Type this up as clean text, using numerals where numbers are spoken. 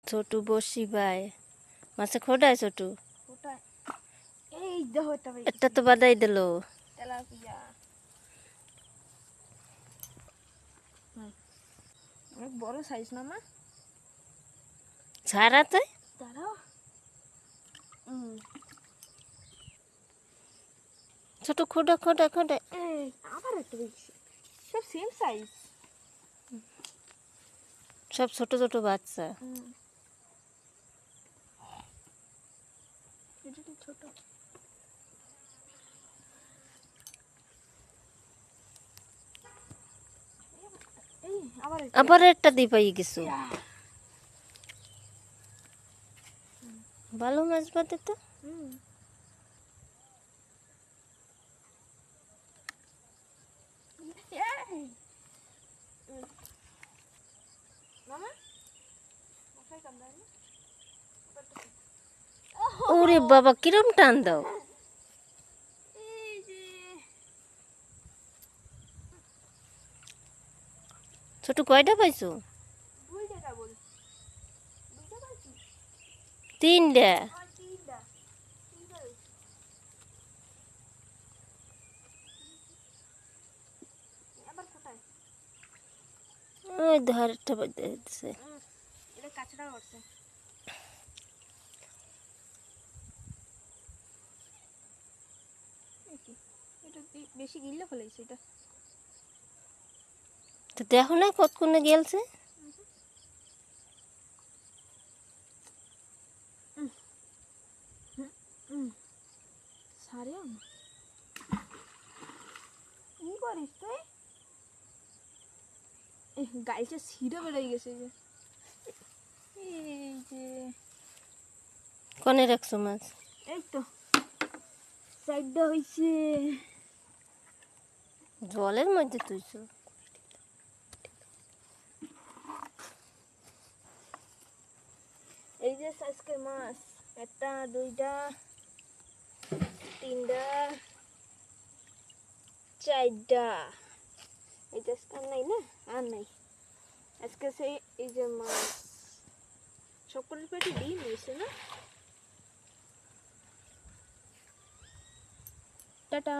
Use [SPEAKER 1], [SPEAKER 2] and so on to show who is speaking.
[SPEAKER 1] ছোটু বসি ভাই মাছে খোটায় ছোটু
[SPEAKER 2] কোথায়? এই দেখো এটা ভাই,
[SPEAKER 1] একটা তো বাদাই দিল
[SPEAKER 2] তেলাপিয়া। অনেক বড় সাইজ না মা?
[SPEAKER 1] ছাড়াতে
[SPEAKER 2] দাঁড়াও।
[SPEAKER 1] ছোট খোটা খোটা খোটা
[SPEAKER 2] এই আবার একটা দেখছি, সব সেম সাইজ।
[SPEAKER 1] সব ছোট ছোট বাচ্চা
[SPEAKER 2] এটা ছোট। এই
[SPEAKER 1] আবার একটা দিয়ে পাই কিছু ভালো মাছ বাদে তো ওরে বাবা কিরম টান দাও ছোট কয়টা পাইছো? তিনটা। ওই ধারটা বাজে দিছে
[SPEAKER 2] এটা কাঁচড়া করছে। এটা বেশি গিললে ফেলেছে এটা।
[SPEAKER 1] তো দেখো না কতক্ষণে গেলছে
[SPEAKER 2] সারিও কি করিস তুই? গাইছে ছিঁড়ে বেড়ে গেছে যে। এই যে
[SPEAKER 1] কনে রাখছো মাছ?
[SPEAKER 2] এই তো সাইডটা হইছে।
[SPEAKER 1] জলের মধ্যে তুইছো
[SPEAKER 2] এই যে আজকের মাছ, একটা দুইটা তিনটা চারটা। এটা আজকে আর নাই না, আর নাই আজকে। সেই এই যে মাছ সকলের পেটে ডিম হয়েছে না। টাটা।